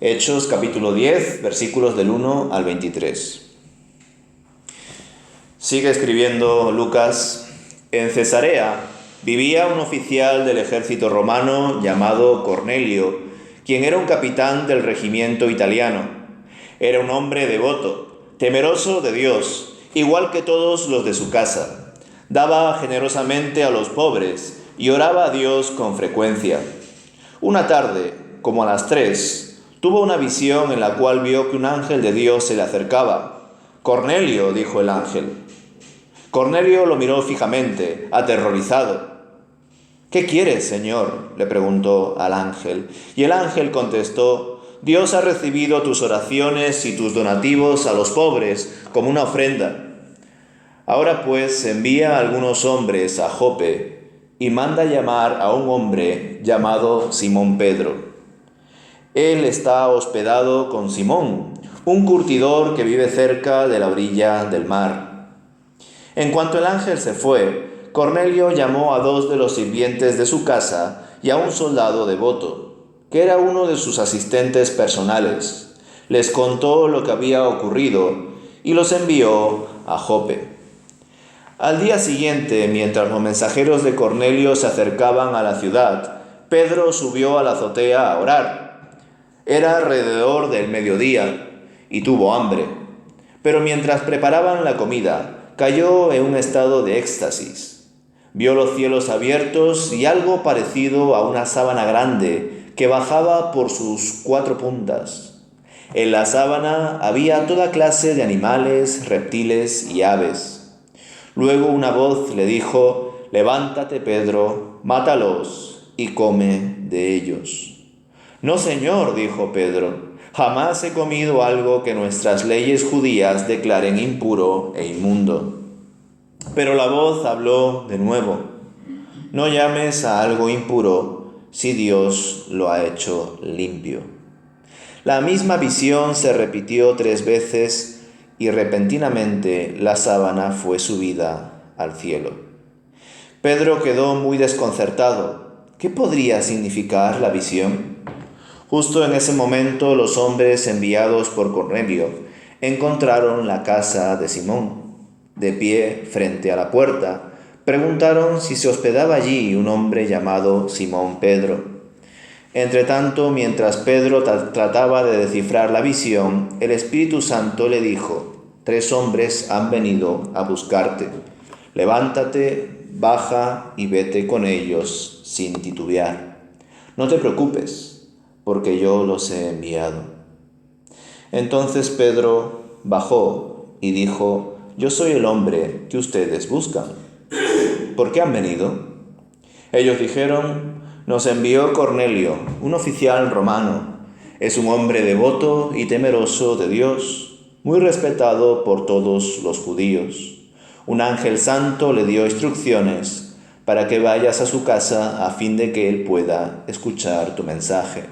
Hechos capítulo 10, versículos del 1 al 23. Sigue escribiendo Lucas. En Cesarea vivía un oficial del ejército romano llamado Cornelio, quien era un capitán del regimiento italiano. Era un hombre devoto, temeroso de Dios, igual que todos los de su casa. Daba generosamente a los pobres y oraba a Dios con frecuencia. Una tarde, como a las 3, tuvo una visión en la cual vio que un ángel de Dios se le acercaba. «Cornelio», dijo el ángel. Cornelio lo miró fijamente, aterrorizado. «¿Qué quieres, Señor?», le preguntó al ángel. Y el ángel contestó: «Dios ha recibido tus oraciones y tus donativos a los pobres como una ofrenda. Ahora pues envía a algunos hombres a Jope y manda llamar a un hombre llamado Simón Pedro. Él está hospedado con Simón, un curtidor que vive cerca de la orilla del mar». En cuanto el ángel se fue, Cornelio llamó a 2 de los sirvientes de su casa y a un soldado devoto, que era uno de sus asistentes personales. Les contó lo que había ocurrido y los envió a Jope. Al día siguiente, mientras los mensajeros de Cornelio se acercaban a la ciudad, Pedro subió a la azotea a orar. Era alrededor del mediodía y tuvo hambre, pero mientras preparaban la comida, cayó en un estado de éxtasis. Vio los cielos abiertos y algo parecido a una sábana grande que bajaba por sus 4 puntas. En la sábana había toda clase de animales, reptiles y aves. Luego una voz le dijo: «Levántate, Pedro, mátalos y come de ellos». «No, Señor», dijo Pedro, «jamás he comido algo que nuestras leyes judías declaren impuro e inmundo». Pero la voz habló de nuevo: «No llames a algo impuro si Dios lo ha hecho limpio». La misma visión se repitió 3 veces y repentinamente la sábana fue subida al cielo. Pedro quedó muy desconcertado. ¿Qué podría significar la visión? Justo en ese momento los hombres enviados por Cornelio encontraron la casa de Simón. De pie frente a la puerta, preguntaron si se hospedaba allí un hombre llamado Simón Pedro. Entretanto, mientras Pedro trataba de descifrar la visión, el Espíritu Santo le dijo: «3 hombres han venido a buscarte. Levántate, baja y vete con ellos sin titubear. No te preocupes, porque yo los he enviado». Entonces Pedro bajó y dijo: «Yo soy el hombre que ustedes buscan. ¿Por qué han venido?». Ellos dijeron: «Nos envió Cornelio, un oficial romano. Es un hombre devoto y temeroso de Dios, muy respetado por todos los judíos. Un ángel santo le dio instrucciones para que vayas a su casa a fin de que él pueda escuchar tu mensaje».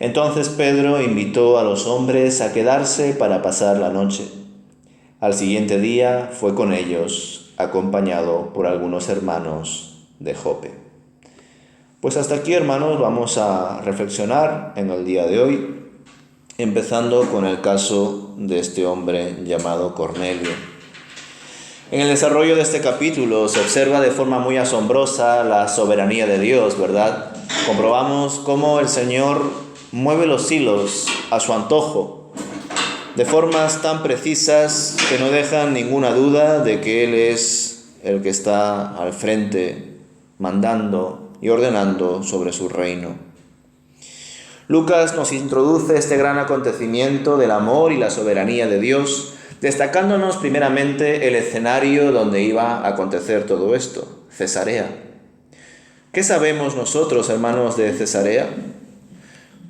Entonces Pedro invitó a los hombres a quedarse para pasar la noche. Al siguiente día fue con ellos, acompañado por algunos hermanos de Jope. Pues hasta aquí, hermanos, vamos a reflexionar en el día de hoy, empezando con el caso de este hombre llamado Cornelio. En el desarrollo de este capítulo se observa de forma muy asombrosa la soberanía de Dios, ¿verdad? Comprobamos cómo el Señor mueve los hilos a su antojo, de formas tan precisas que no dejan ninguna duda de que Él es el que está al frente, mandando y ordenando sobre su reino. Lucas nos introduce este gran acontecimiento del amor y la soberanía de Dios, destacándonos primeramente el escenario donde iba a acontecer todo esto, Cesarea. ¿Qué sabemos nosotros, hermanos, de Cesarea?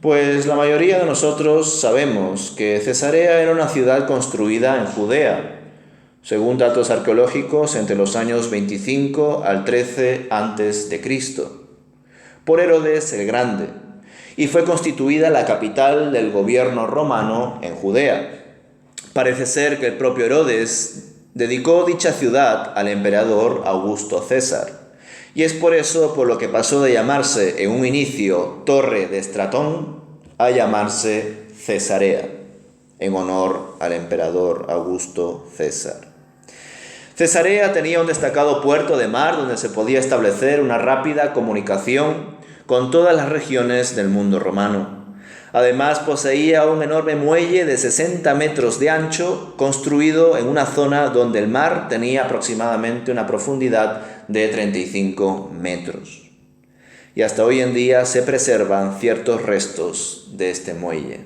Pues la mayoría de nosotros sabemos que Cesarea era una ciudad construida en Judea, según datos arqueológicos entre los años 25 al 13 a.C., por Herodes el Grande, y fue constituida la capital del gobierno romano en Judea. Parece ser que el propio Herodes dedicó dicha ciudad al emperador Augusto César, y es por eso por lo que pasó de llamarse en un inicio Torre de Estratón a llamarse Cesarea, en honor al emperador Augusto César. Cesarea tenía un destacado puerto de mar donde se podía establecer una rápida comunicación con todas las regiones del mundo romano. Además, poseía un enorme muelle de 60 metros de ancho, construido en una zona donde el mar tenía aproximadamente una profundidad de 35 metros. Y hasta hoy en día se preservan ciertos restos de este muelle.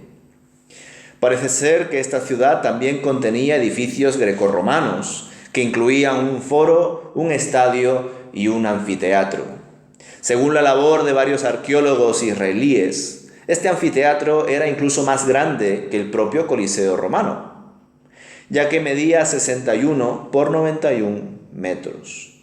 Parece ser que esta ciudad también contenía edificios grecorromanos, que incluían un foro, un estadio y un anfiteatro. Según la labor de varios arqueólogos israelíes, este anfiteatro era incluso más grande que el propio Coliseo romano, ya que medía 61 por 91 metros.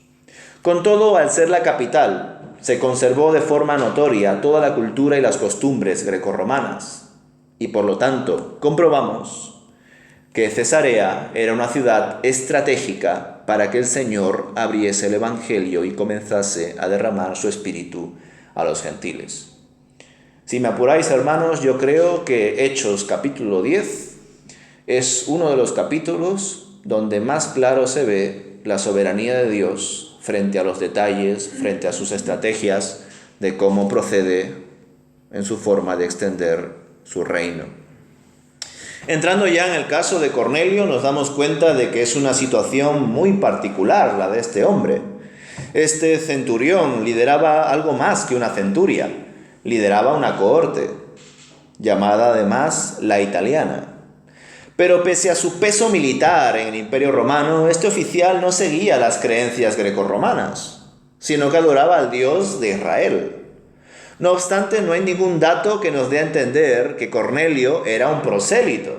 Con todo, al ser la capital, se conservó de forma notoria toda la cultura y las costumbres grecorromanas, y por lo tanto comprobamos que Cesarea era una ciudad estratégica para que el Señor abriese el Evangelio y comenzase a derramar su espíritu a los gentiles. Si me apuráis, hermanos, yo creo que Hechos capítulo 10 es uno de los capítulos donde más claro se ve la soberanía de Dios frente a los detalles, frente a sus estrategias de cómo procede en su forma de extender su reino. Entrando ya en el caso de Cornelio, nos damos cuenta de que es una situación muy particular la de este hombre. Este centurión lideraba algo más que una centuria. Lideraba una cohorte, llamada además la italiana. Pero pese a su peso militar en el Imperio Romano, este oficial no seguía las creencias grecorromanas, sino que adoraba al Dios de Israel. No obstante, no hay ningún dato que nos dé a entender que Cornelio era un prosélito,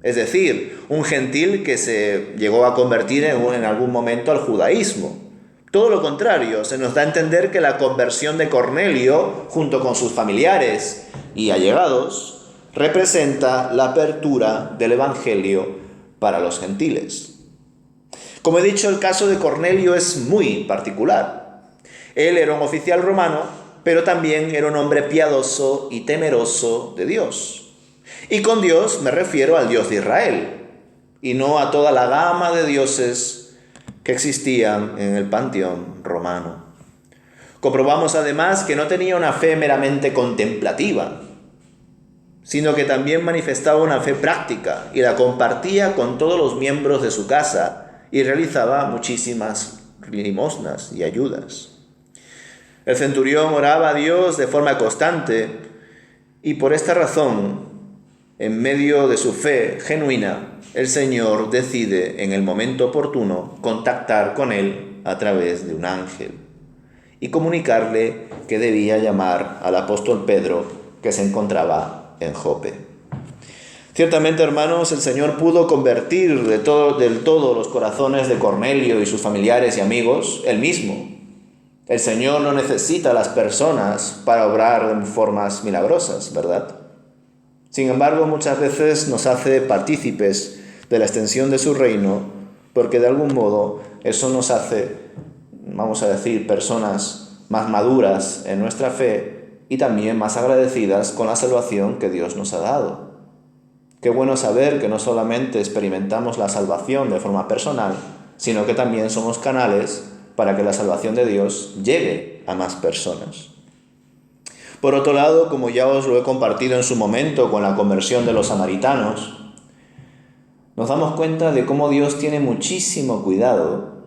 es decir, un gentil que se llegó a convertir en algún momento al judaísmo. Todo lo contrario, se nos da a entender que la conversión de Cornelio, junto con sus familiares y allegados, representa la apertura del Evangelio para los gentiles. Como he dicho, el caso de Cornelio es muy particular. Él era un oficial romano, pero también era un hombre piadoso y temeroso de Dios. Y con Dios me refiero al Dios de Israel, y no a toda la gama de dioses que existían en el panteón romano. Comprobamos además que no tenía una fe meramente contemplativa, sino que también manifestaba una fe práctica y la compartía con todos los miembros de su casa y realizaba muchísimas limosnas y ayudas. El centurión oraba a Dios de forma constante y por esta razón, en medio de su fe genuina, el Señor decide en el momento oportuno contactar con él a través de un ángel y comunicarle que debía llamar al apóstol Pedro, que se encontraba en Jope. Ciertamente, hermanos, el Señor pudo convertir del todo los corazones de Cornelio y sus familiares y amigos él mismo. El Señor no necesita a las personas para obrar en formas milagrosas, ¿verdad? Sin embargo, muchas veces nos hace partícipes de la extensión de su reino, porque de algún modo eso nos hace, vamos a decir, personas más maduras en nuestra fe y también más agradecidas con la salvación que Dios nos ha dado. Qué bueno saber que no solamente experimentamos la salvación de forma personal, sino que también somos canales para que la salvación de Dios llegue a más personas. Por otro lado, como ya os lo he compartido en su momento con la conversión de los samaritanos, nos damos cuenta de cómo Dios tiene muchísimo cuidado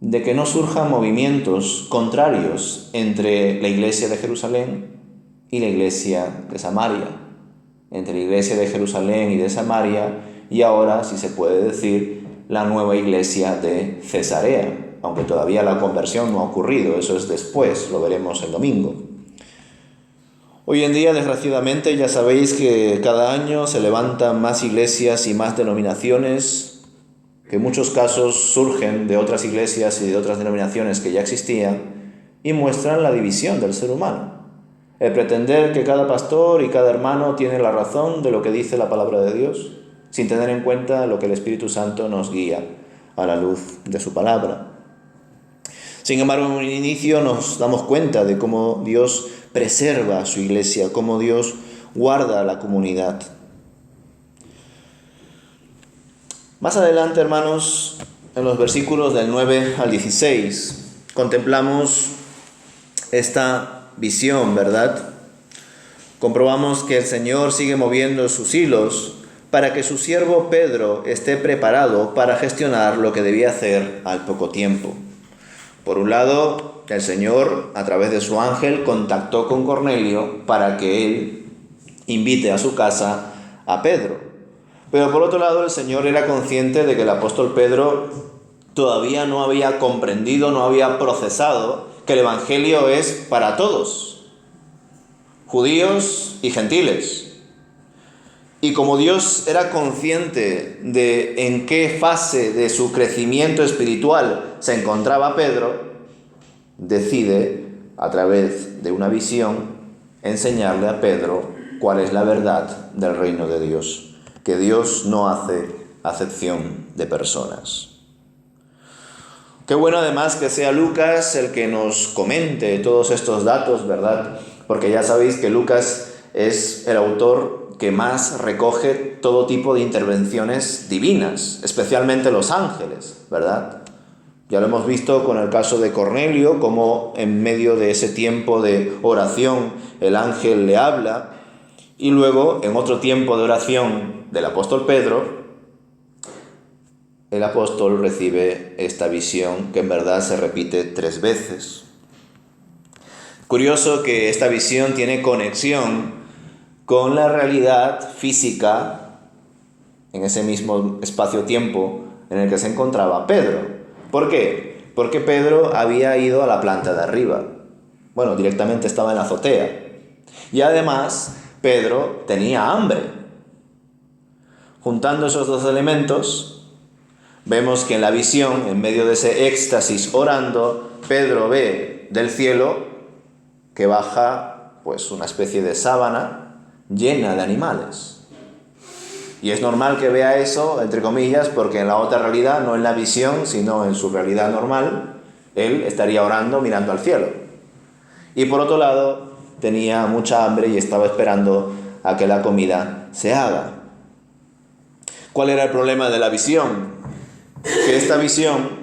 de que no surjan movimientos contrarios entre la iglesia de Jerusalén y la iglesia de Samaria, entre la iglesia de Jerusalén y de Samaria y ahora, si se puede decir, la nueva iglesia de Cesarea, aunque todavía la conversión no ha ocurrido, eso es después, lo veremos el domingo. Hoy en día, desgraciadamente, ya sabéis que cada año se levantan más iglesias y más denominaciones, que en muchos casos surgen de otras iglesias y de otras denominaciones que ya existían y muestran la división del ser humano. El pretender que cada pastor y cada hermano tiene la razón de lo que dice la palabra de Dios, sin tener en cuenta lo que el Espíritu Santo nos guía a la luz de su palabra. Sin embargo, en un inicio nos damos cuenta de cómo Dios preserva a su iglesia, cómo Dios guarda a la comunidad. Más adelante, hermanos, en los versículos del 9 al 16, contemplamos esta visión, ¿verdad? Comprobamos que el Señor sigue moviendo sus hilos para que su siervo Pedro esté preparado para gestionar lo que debía hacer al poco tiempo. Por un lado, el Señor, a través de su ángel, contactó con Cornelio para que él invite a su casa a Pedro. Pero por otro lado, el Señor era consciente de que el apóstol Pedro todavía no había comprendido, no había procesado que el Evangelio es para todos, judíos y gentiles. Y como Dios era consciente de en qué fase de su crecimiento espiritual se encontraba Pedro, decide, a través de una visión, enseñarle a Pedro cuál es la verdad del reino de Dios, que Dios no hace acepción de personas. Qué bueno además que sea Lucas el que nos comente todos estos datos, ¿verdad? Porque ya sabéis que Lucas es el autor que más recoge todo tipo de intervenciones divinas, especialmente los ángeles, ¿verdad? Ya lo hemos visto con el caso de Cornelio, cómo en medio de ese tiempo de oración el ángel le habla, y luego en otro tiempo de oración del apóstol Pedro, el apóstol recibe esta visión que en verdad se repite 3 veces. Curioso que esta visión tiene conexión con la realidad física en ese mismo espacio-tiempo en el que se encontraba Pedro. ¿Por qué? Porque Pedro había ido a la planta de arriba. Bueno, directamente estaba en la azotea. Y además, Pedro tenía hambre. Juntando esos 2 elementos, vemos que en la visión, en medio de ese éxtasis orando, Pedro ve del cielo que baja pues una especie de sábana llena de animales. Y es normal que vea eso, entre comillas, porque en la otra realidad, no en la visión, sino en su realidad normal, él estaría orando mirando al cielo. Y por otro lado, tenía mucha hambre y estaba esperando a que la comida se haga. ¿Cuál era el problema de la visión? Que esta visión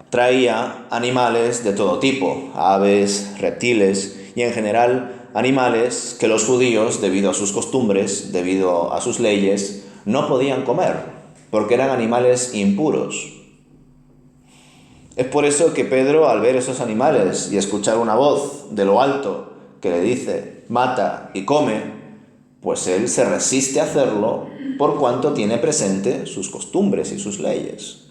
traía animales de todo tipo, aves, reptiles y en general animales que los judíos, debido a sus costumbres, debido a sus leyes, no podían comer, porque eran animales impuros. Es por eso que Pedro, al ver esos animales y escuchar una voz de lo alto que le dice, mata y come, pues él se resiste a hacerlo por cuanto tiene presente sus costumbres y sus leyes.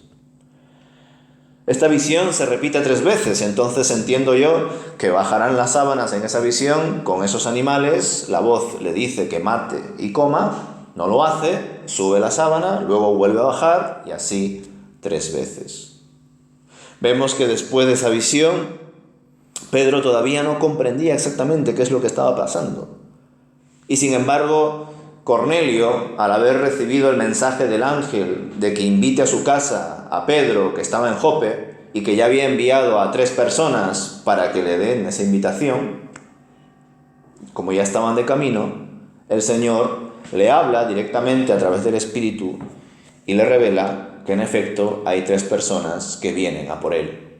Esta visión se repite 3 veces, entonces entiendo yo que bajarán las sábanas en esa visión con esos animales, la voz le dice que mate y coma, no lo hace, sube la sábana, luego vuelve a bajar y así 3 veces. Vemos que después de esa visión, Pedro todavía no comprendía exactamente qué es lo que estaba pasando. Y sin embargo, Cornelio, al haber recibido el mensaje del ángel de que invite a su casa a Pedro, que estaba en Jope, y que ya había enviado a 3 personas para que le den esa invitación, como ya estaban de camino, el Señor le habla directamente a través del Espíritu y le revela que en efecto hay 3 personas que vienen a por él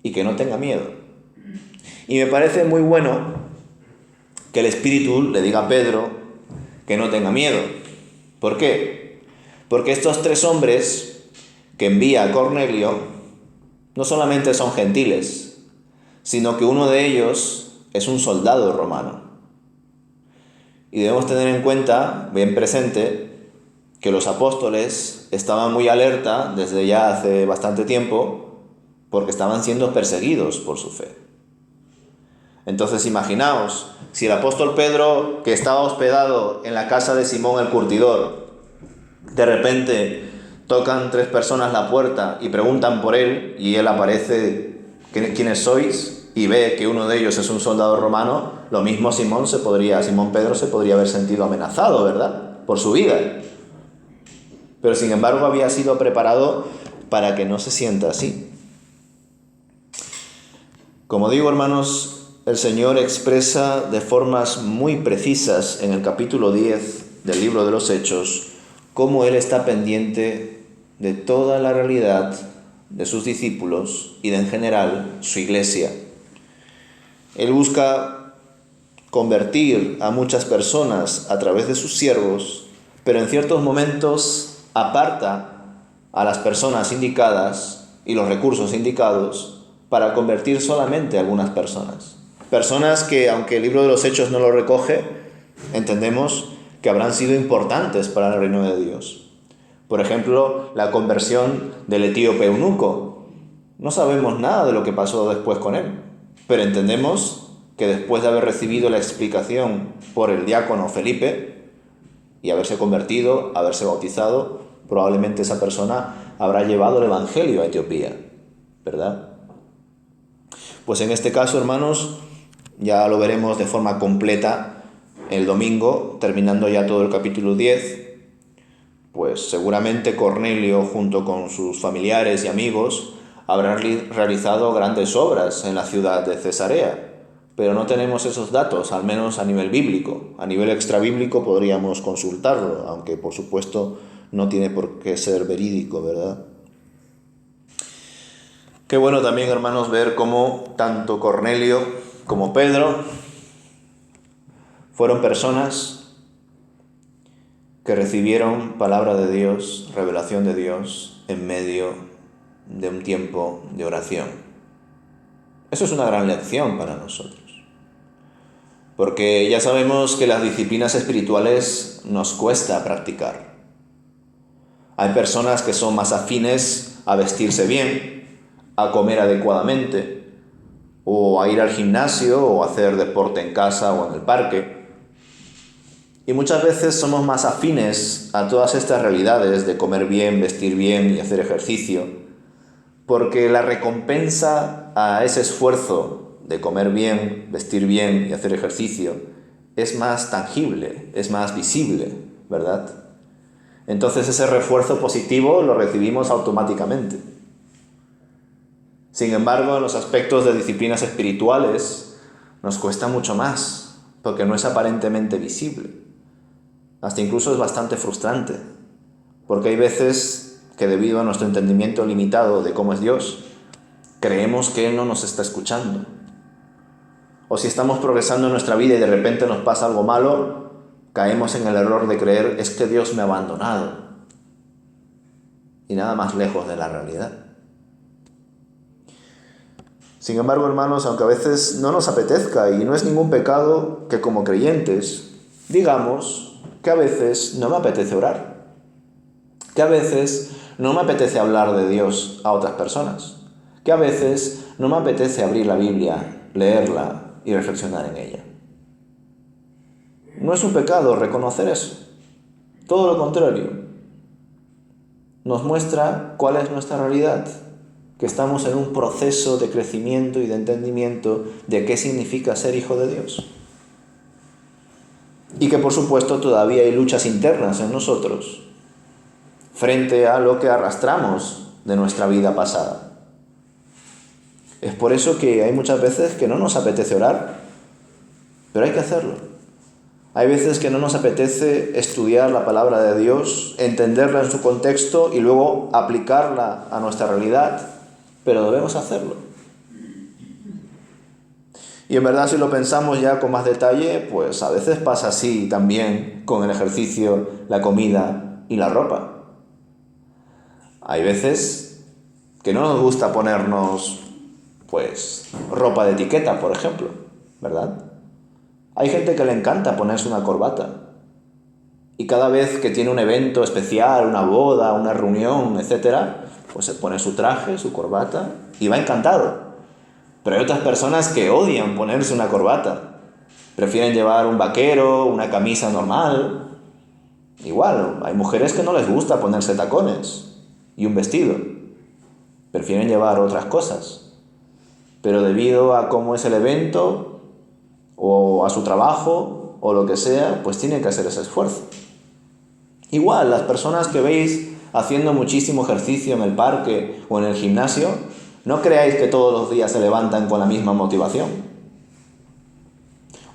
y que no tenga miedo. Y me parece muy bueno que el Espíritu le diga a Pedro que no tenga miedo. ¿Por qué? Porque estos 3 hombres que envía a Cornelio no solamente son gentiles, sino que uno de ellos es un soldado romano. Y debemos tener en cuenta, bien presente, que los apóstoles estaban muy alerta desde ya hace bastante tiempo porque estaban siendo perseguidos por su fe. Entonces imaginaos, si el apóstol Pedro, que estaba hospedado en la casa de Simón el curtidor, de repente tocan 3 personas la puerta y preguntan por él, y él aparece, ¿quiénes sois? Y ve que uno de ellos es un soldado romano, lo mismo Simón Pedro se podría haber sentido amenazado, ¿verdad? Por su vida. Pero sin embargo había sido preparado para que no se sienta así. Como digo, hermanos, el Señor expresa de formas muy precisas en el capítulo 10 del libro de los Hechos cómo Él está pendiente de toda la realidad de sus discípulos y de, en general, su iglesia. Él busca convertir a muchas personas a través de sus siervos, pero en ciertos momentos aparta a las personas indicadas y los recursos indicados para convertir solamente a algunas personas. Personas que, aunque el libro de los Hechos no lo recoge, entendemos que habrán sido importantes para el reino de Dios. Por ejemplo, la conversión del etíope eunuco. No sabemos nada de lo que pasó después con él, pero entendemos que después de haber recibido la explicación por el diácono Felipe y haberse convertido, haberse bautizado, probablemente esa persona habrá llevado el evangelio a Etiopía, ¿verdad? Pues en este caso, hermanos, ya lo veremos de forma completa el domingo, terminando ya todo el capítulo 10, pues seguramente Cornelio, junto con sus familiares y amigos, habrán realizado grandes obras en la ciudad de Cesarea, pero no tenemos esos datos, al menos a nivel bíblico. A nivel extrabíblico podríamos consultarlo, aunque por supuesto no tiene por qué ser verídico, ¿verdad? Qué bueno también, hermanos, ver cómo tanto Cornelio como Pedro fueron personas que recibieron palabra de Dios, revelación de Dios, en medio de un tiempo de oración. Eso es una gran lección para nosotros, porque ya sabemos que las disciplinas espirituales nos cuesta practicar. Hay personas que son más afines a vestirse bien, a comer adecuadamente, o a ir al gimnasio o a hacer deporte en casa o en el parque. Y muchas veces somos más afines a todas estas realidades de comer bien, vestir bien y hacer ejercicio, porque la recompensa a ese esfuerzo de comer bien, vestir bien y hacer ejercicio es más tangible, es más visible, ¿verdad? Entonces ese refuerzo positivo lo recibimos automáticamente. Sin embargo, en los aspectos de disciplinas espirituales nos cuesta mucho más, porque no es aparentemente visible. Hasta incluso es bastante frustrante, porque hay veces que debido a nuestro entendimiento limitado de cómo es Dios, creemos que Él no nos está escuchando. O si estamos progresando en nuestra vida y de repente nos pasa algo malo, caemos en el error de creer es que Dios me ha abandonado. Y nada más lejos de la realidad. Sin embargo, hermanos, aunque a veces no nos apetezca, y no es ningún pecado que como creyentes digamos que a veces no me apetece orar, que a veces no me apetece hablar de Dios a otras personas, que a veces no me apetece abrir la Biblia, leerla y reflexionar en ella. No es un pecado reconocer eso, todo lo contrario. Nos muestra cuál es nuestra realidad, que estamos en un proceso de crecimiento y de entendimiento de qué significa ser hijo de Dios. Y que por supuesto todavía hay luchas internas en nosotros frente a lo que arrastramos de nuestra vida pasada. Es por eso que hay muchas veces que no nos apetece orar, pero hay que hacerlo. Hay veces que no nos apetece estudiar la palabra de Dios, entenderla en su contexto y luego aplicarla a nuestra realidad, pero debemos hacerlo. Y en verdad, si lo pensamos ya con más detalle, pues a veces pasa así también con el ejercicio, la comida y la ropa. Hay veces que no nos gusta ponernos, pues, ropa de etiqueta, por ejemplo, ¿verdad? Hay gente que le encanta ponerse una corbata. Y cada vez que tiene un evento especial, una boda, una reunión, etc., pues se pone su traje, su corbata, y va encantado. Pero hay otras personas que odian ponerse una corbata. Prefieren llevar un vaquero, una camisa normal. Igual, hay mujeres que no les gusta ponerse tacones y un vestido. Prefieren llevar otras cosas. Pero debido a cómo es el evento, o a su trabajo, o lo que sea, pues tienen que hacer ese esfuerzo. Igual, las personas que veis haciendo muchísimo ejercicio en el parque o en el gimnasio, no creáis que todos los días se levantan con la misma motivación.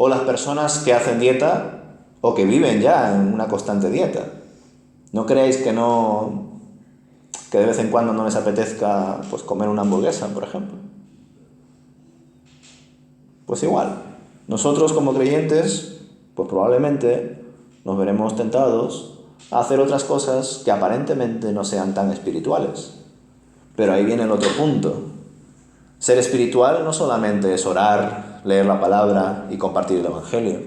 o las personas que hacen dieta o que viven ya en una constante dieta. No creáis que de vez en cuando no les apetezca pues comer una hamburguesa, por ejemplo. Pues igual, nosotros como creyentes, pues probablemente nos veremos tentados a hacer otras cosas que aparentemente no sean tan espirituales. Pero ahí viene el otro punto. Ser espiritual no solamente es orar, leer la palabra y compartir el Evangelio.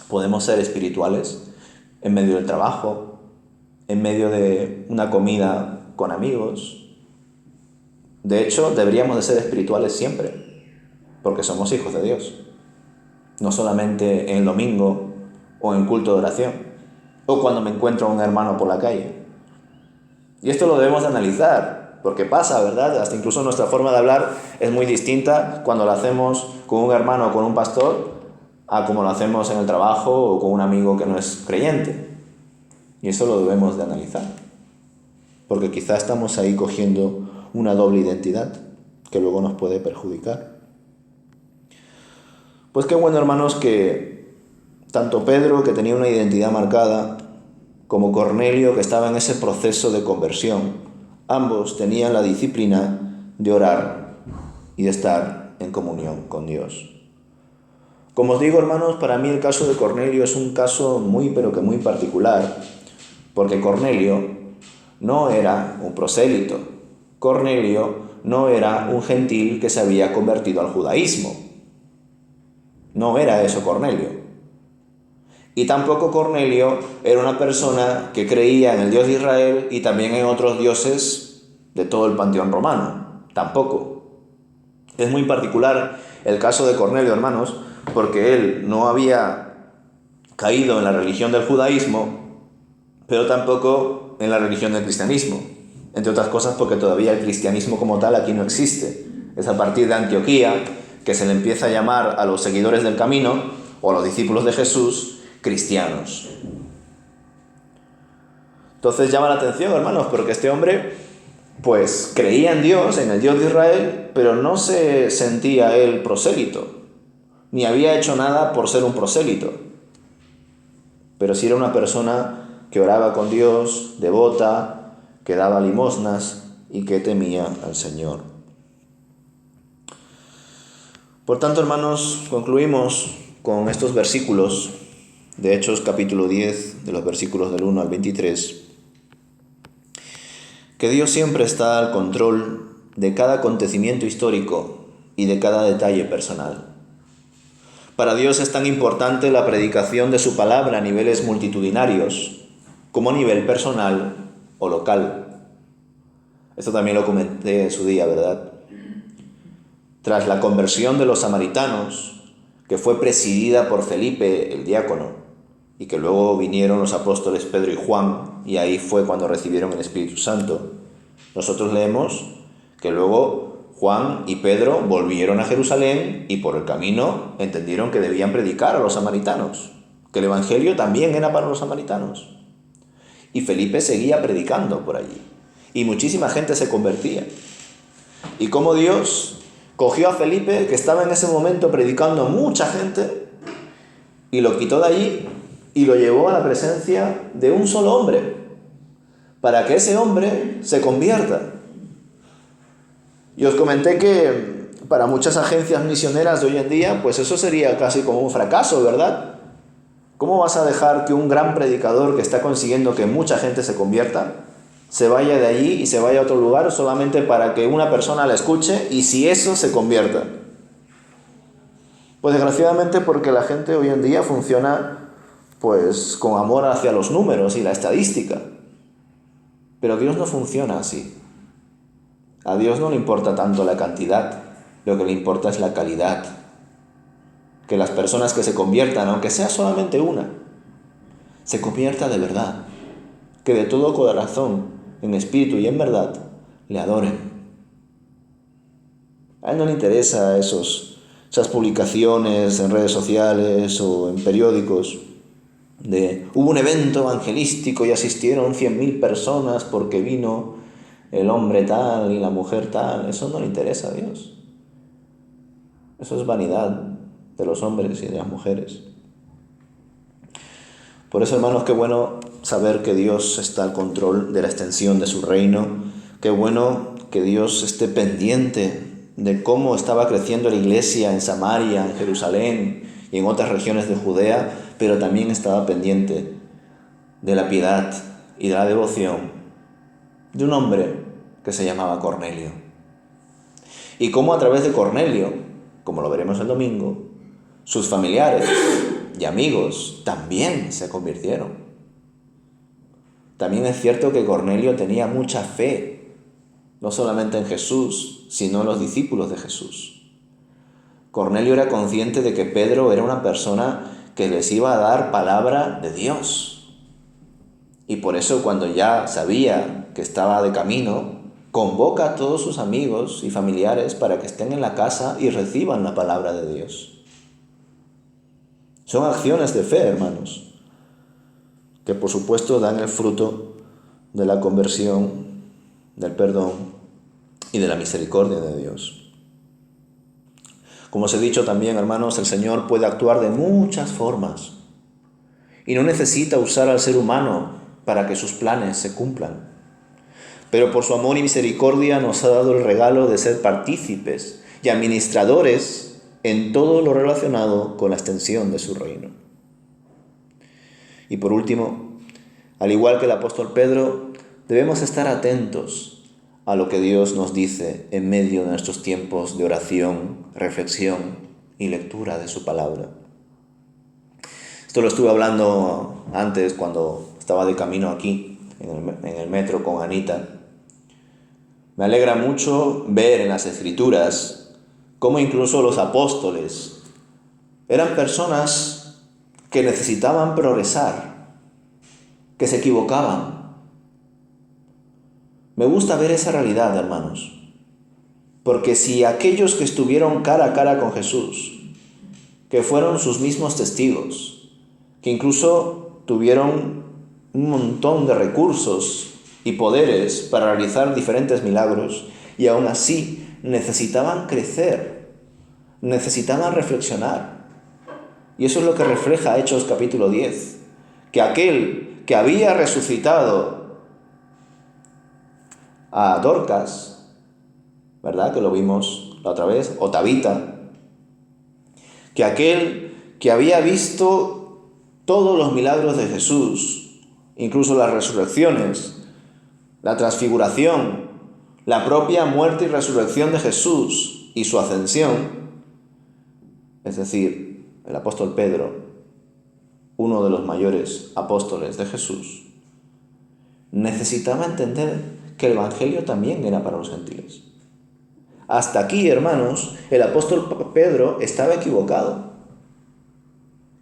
Podemos ser espirituales en medio del trabajo, en medio de una comida con amigos. De hecho, deberíamos de ser espirituales siempre, porque somos hijos de Dios. No solamente en el domingo o en culto de oración, o cuando me encuentro a un hermano por la calle. Y esto lo debemos de analizar, porque pasa, ¿verdad? Hasta incluso nuestra forma de hablar es muy distinta cuando lo hacemos con un hermano o con un pastor a como lo hacemos en el trabajo o con un amigo que no es creyente. Y eso lo debemos de analizar, porque quizá estamos ahí cogiendo una doble identidad que luego nos puede perjudicar. Pues qué bueno, hermanos, que tanto Pedro, que tenía una identidad marcada, como Cornelio, que estaba en ese proceso de conversión, ambos tenían la disciplina de orar y de estar en comunión con Dios. Como os digo, hermanos, para mí el caso de Cornelio es un caso muy, pero que muy particular, porque Cornelio no era un prosélito. Cornelio no era un gentil que se había convertido al judaísmo. No era eso Cornelio. Y tampoco Cornelio era una persona que creía en el Dios de Israel y también en otros dioses de todo el panteón romano. Tampoco. Es muy particular el caso de Cornelio, hermanos, porque él no había caído en la religión del judaísmo, pero tampoco en la religión del cristianismo. Entre otras cosas porque todavía el cristianismo como tal aquí no existe. Es a partir de Antioquía que se le empieza a llamar a los seguidores del camino o a los discípulos de Jesús cristianos. Entonces llama la atención, hermanos, porque este hombre pues creía en Dios, en el Dios de Israel, pero no se sentía él prosélito, ni había hecho nada por ser un prosélito. Pero sí era una persona que oraba con Dios, devota, que daba limosnas y que temía al Señor. Por tanto, hermanos, concluimos con estos versículos de Hechos capítulo 10, de los versículos del 1 al 23, que Dios siempre está al control de cada acontecimiento histórico y de cada detalle personal. Para Dios es tan importante la predicación de su palabra a niveles multitudinarios como a nivel personal o local. Esto también lo comenté en su día, ¿verdad? Tras la conversión de los samaritanos, que fue presidida por Felipe el diácono, y que luego vinieron los apóstoles Pedro y Juan, y ahí fue cuando recibieron el Espíritu Santo. Nosotros leemos que luego Juan y Pedro volvieron a Jerusalén y por el camino entendieron que debían predicar a los samaritanos, que el Evangelio también era para los samaritanos. Y Felipe seguía predicando por allí, y muchísima gente se convertía. Y cómo Dios cogió a Felipe, que estaba en ese momento predicando a mucha gente, y lo quitó de allí y lo llevó a la presencia de un solo hombre, para que ese hombre se convierta. Y os comenté que para muchas agencias misioneras de hoy en día, pues eso sería casi como un fracaso, ¿verdad? ¿Cómo vas a dejar que un gran predicador que está consiguiendo que mucha gente se convierta, se vaya de allí y se vaya a otro lugar solamente para que una persona la escuche y si eso se convierta? Pues desgraciadamente porque la gente hoy en día funciona pues con amor hacia los números y la estadística. Pero Dios no funciona así. A Dios no le importa tanto la cantidad, lo que le importa es la calidad. Que las personas que se conviertan, aunque sea solamente una, se convierta de verdad. Que de todo corazón, en espíritu y en verdad, le adoren. A él no le interesa esas publicaciones en redes sociales o en periódicos hubo un evento evangelístico y asistieron 100.000 personas porque vino el hombre tal y la mujer tal. Eso no le interesa a Dios. Eso es vanidad. de los hombres y de las mujeres. Por eso, hermanos, qué bueno saber que Dios está al control de la extensión de su reino. Qué bueno que Dios esté pendiente de cómo estaba creciendo la iglesia en Samaria, en Jerusalén y en otras regiones de Judea, pero también estaba pendiente de la piedad y de la devoción de un hombre que se llamaba Cornelio. Y cómo a través de Cornelio, como lo veremos el domingo, sus familiares y amigos también se convirtieron. También es cierto que Cornelio tenía mucha fe, no solamente en Jesús, sino en los discípulos de Jesús. Cornelio era consciente de que Pedro era una persona que les iba a dar palabra de Dios. Y por eso, cuando ya sabía que estaba de camino, convoca a todos sus amigos y familiares para que estén en la casa y reciban la palabra de Dios. Son acciones de fe, hermanos, que por supuesto dan el fruto de la conversión, del perdón y de la misericordia de Dios. Como os he dicho también, hermanos, el Señor puede actuar de muchas formas y no necesita usar al ser humano para que sus planes se cumplan. Pero por su amor y misericordia nos ha dado el regalo de ser partícipes y administradores en todo lo relacionado con la extensión de su reino. Y por último, al igual que el apóstol Pedro, debemos estar atentos a lo que Dios nos dice en medio de nuestros tiempos de oración, reflexión y lectura de su palabra. Esto lo estuve hablando antes cuando estaba de camino aquí, en el metro con Anita. Me alegra mucho ver en las Escrituras cómo incluso los apóstoles eran personas que necesitaban progresar, que se equivocaban. Me gusta ver esa realidad, hermanos, porque si aquellos que estuvieron cara a cara con Jesús, que fueron sus mismos testigos, que incluso tuvieron un montón de recursos y poderes para realizar diferentes milagros, y aún así necesitaban crecer, necesitaban reflexionar. Y eso es lo que refleja Hechos capítulo 10, que aquel que había resucitado a Dorcas, ¿verdad? Que lo vimos la otra vez, o Tabita, que aquel que había visto todos los milagros de Jesús, incluso las resurrecciones, la transfiguración, la propia muerte y resurrección de Jesús y su ascensión, es decir, el apóstol Pedro, uno de los mayores apóstoles de Jesús, necesitaba entender que el Evangelio también era para los gentiles. Hasta aquí, hermanos, el apóstol Pedro estaba equivocado.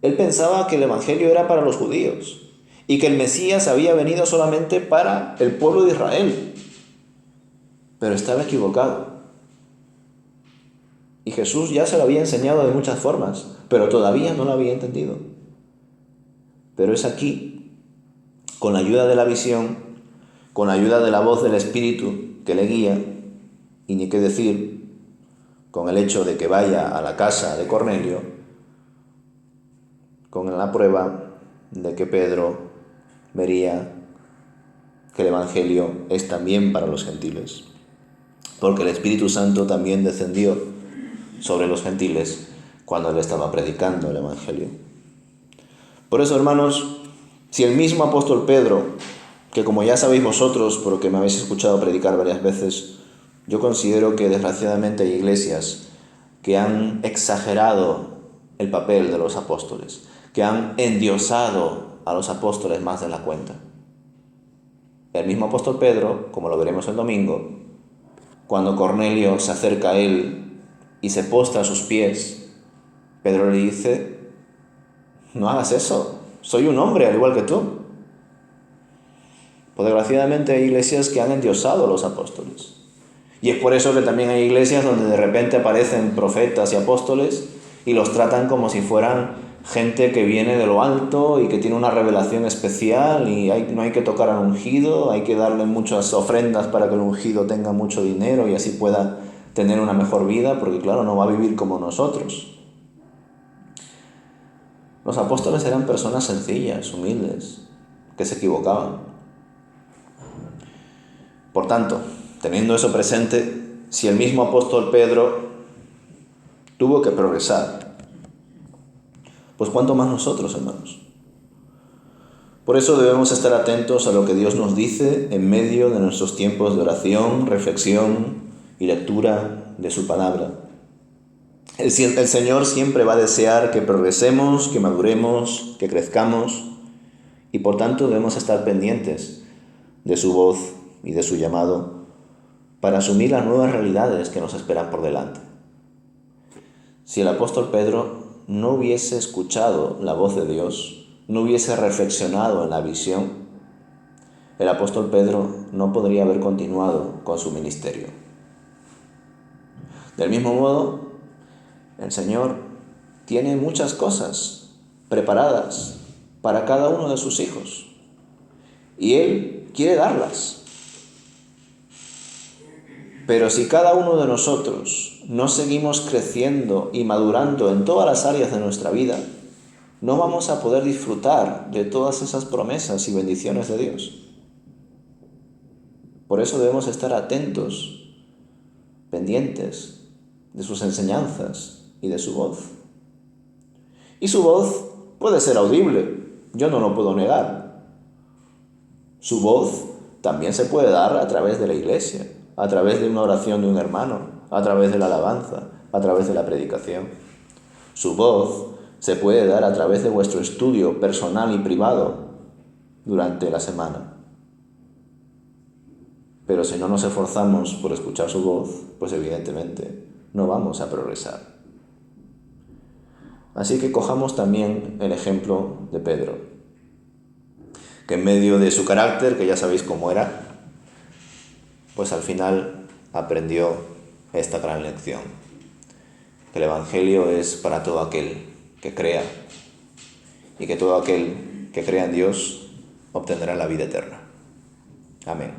Él pensaba que el Evangelio era para los judíos y que el Mesías había venido solamente para el pueblo de Israel. Pero estaba equivocado. Y Jesús ya se lo había enseñado de muchas formas, pero todavía no lo había entendido. Pero es aquí, con la ayuda de la visión, con la ayuda de la voz del Espíritu que le guía, y ni qué decir, con el hecho de que vaya a la casa de Cornelio, con la prueba de que Pedro vería que el Evangelio es también para los gentiles. Porque el Espíritu Santo también descendió sobre los gentiles cuando él estaba predicando el Evangelio. Por eso, hermanos, si el mismo apóstol Pedro, que como ya sabéis vosotros, porque me habéis escuchado predicar varias veces, yo considero que desgraciadamente hay iglesias que han exagerado el papel de los apóstoles, que han endiosado a los apóstoles más de la cuenta. El mismo apóstol Pedro, como lo veremos el domingo, cuando Cornelio se acerca a él y se postra a sus pies, Pedro le dice: no hagas eso, soy un hombre al igual que tú. Pues desgraciadamente hay iglesias que han endiosado a los apóstoles. Y es por eso que también hay iglesias donde de repente aparecen profetas y apóstoles y los tratan como si fueran gente que viene de lo alto y que tiene una revelación especial y no hay que tocar al ungido, hay que darle muchas ofrendas para que el ungido tenga mucho dinero y así pueda tener una mejor vida, porque claro, no va a vivir como nosotros. Los apóstoles eran personas sencillas, humildes, que se equivocaban. Por tanto, teniendo eso presente, si el mismo apóstol Pedro tuvo que progresar, pues cuánto más nosotros, hermanos. Por eso debemos estar atentos a lo que Dios nos dice en medio de nuestros tiempos de oración, reflexión y lectura de su palabra. El Señor siempre va a desear que progresemos, que maduremos, que crezcamos, y por tanto debemos estar pendientes de su voz y de su llamado para asumir las nuevas realidades que nos esperan por delante. Si el apóstol Pedro no hubiese escuchado la voz de Dios, no hubiese reflexionado en la visión, el apóstol Pedro no podría haber continuado con su ministerio. Del mismo modo, el Señor tiene muchas cosas preparadas para cada uno de sus hijos y Él quiere darlas. Pero si cada uno de nosotros no seguimos creciendo y madurando en todas las áreas de nuestra vida, no vamos a poder disfrutar de todas esas promesas y bendiciones de Dios. Por eso debemos estar atentos, pendientes de sus enseñanzas y de su voz. Y su voz puede ser audible, yo no lo puedo negar. Su voz también se puede dar a través de la iglesia, a través de una oración de un hermano, a través de la alabanza, a través de la predicación. Su voz se puede dar a través de vuestro estudio personal y privado durante la semana. Pero si no nos esforzamos por escuchar su voz, pues evidentemente no vamos a progresar. Así que cojamos también el ejemplo de Pedro, que en medio de su carácter, que ya sabéis cómo era, pues al final aprendió esta gran lección, que el Evangelio es para todo aquel que crea, y que todo aquel que crea en Dios obtendrá la vida eterna. Amén.